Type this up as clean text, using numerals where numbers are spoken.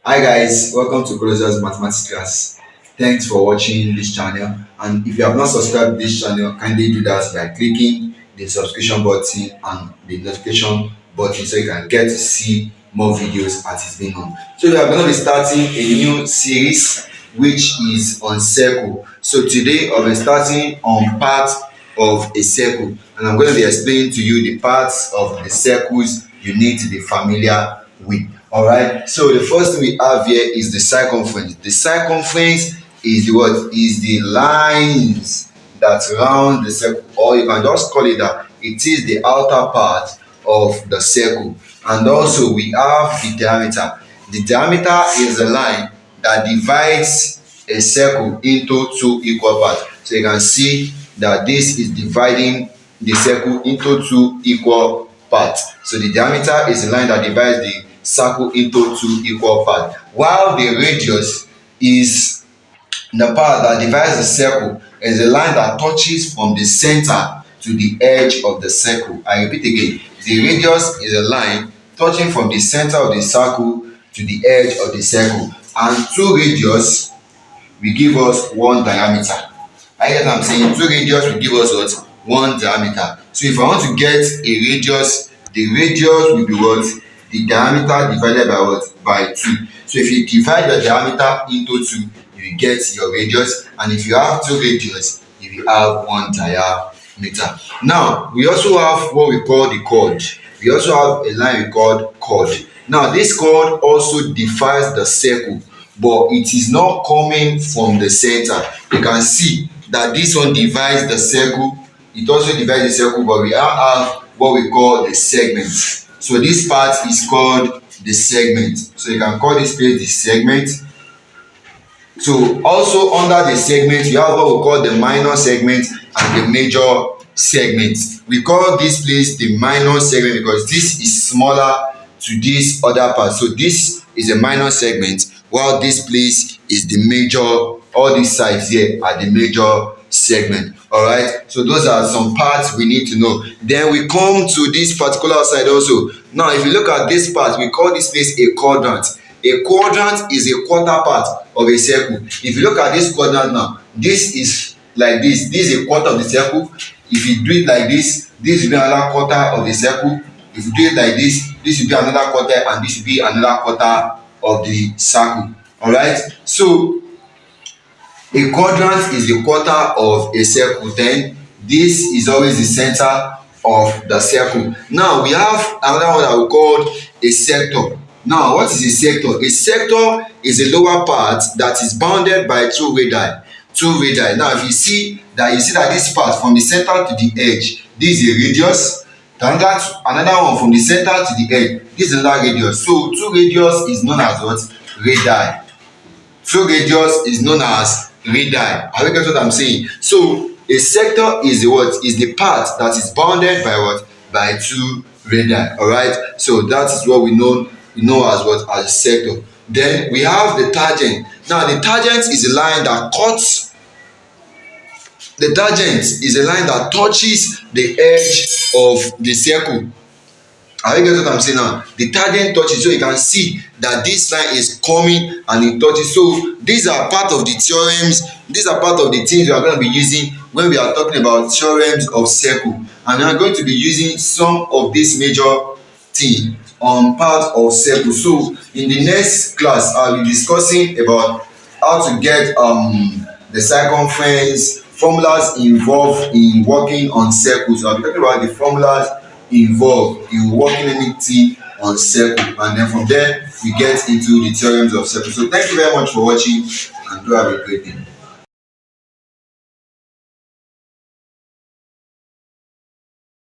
Hi guys, welcome to Closer's Mathematics class. Thanks for watching this channel. And if you have not subscribed to this channel, kindly do that by clicking the subscription button and the notification button so you can get to see more videos as it's being on. So we are going to be starting a new series which is on circle. So today I'll be starting on part of a circle, and I'm going to be explaining to you the parts of the circles you need to be familiar with. All right, so the first thing we have here is the circumference. The circumference is the what? Is the lines that round the circle, or you can just call it that it is the outer part of the circle. And also we have the diameter. The diameter is a line that divides a circle into two equal parts. So you can see that this is dividing the circle into two equal parts. So the diameter is a line that divides the circle into two equal parts, while the radius is the part that divides the circle, is a line that touches from the center to the edge of the circle. I repeat again, the radius is a line touching from the center of the circle to the edge of the circle, and two radius will give us one diameter. I get what I'm saying? Two radius will give us what? One diameter. So if I want to get a radius, the radius will be what? The diameter divided by what? By 2. So if you divide the diameter into 2, you will get your radius, and if you have two radius, you will have one diameter. Now we also have what we call the chord. We also have a line we call chord. Now this chord also divides the circle, but it is not coming from the center. You can see that this one divides the circle. It also divides the circle, but we have what we call the segment. So this part is called the segment. So you can call this place the segment. So also under the segment, you have what we call the minor segment and the major segment. We call this place the minor segment because this is smaller to this other part. So this is a minor segment, while this place is the major. All these sides here are the major segment. All right, so those are some parts we need to know. Then we come to this particular side also. Now if you look at this part, we call this place a quadrant. A quadrant is a quarter part of a circle. If you look at this quadrant now, this is like this. This is a quarter of the circle. If you do it like this will be another quarter of the circle. If you do it like this will be another quarter, and this will be another quarter of the circle. All right, so a quadrant is the quarter of a circle. Then this is always the center of the circle. Now we have another one that we call a sector. Now what is a sector? A sector is a lower part that is bounded by two radii. Now if you see that this part from the center to the edge, this is a radius. Another one from the center to the edge, this is another radius. So two radius is known as what? Radii. Two radius is known as radii. Have you get what I'm saying? So a sector is the what? Is the part that is bounded by what? By two radii. All right, so that is what we know as what? As a sector. Then we have the tangent. Now the tangent is a line that cuts. The tangent is a line that touches the edge of the circle. Are you get what I'm saying now? The tangent touches, so you can see that this line is coming and it touches. So these are part of the theorems. These are part of the things we are going to be using when we are talking about theorems of circle. And we are going to be using some of this major thing on part of circle. So in the next class, I'll be discussing about how to get the circumference, formulas involved in working on circles. I'll be talking about the formulas involved in working anything on circle, and then from there we get into the theorems of circle. So thank you very much for watching, and do have a great day.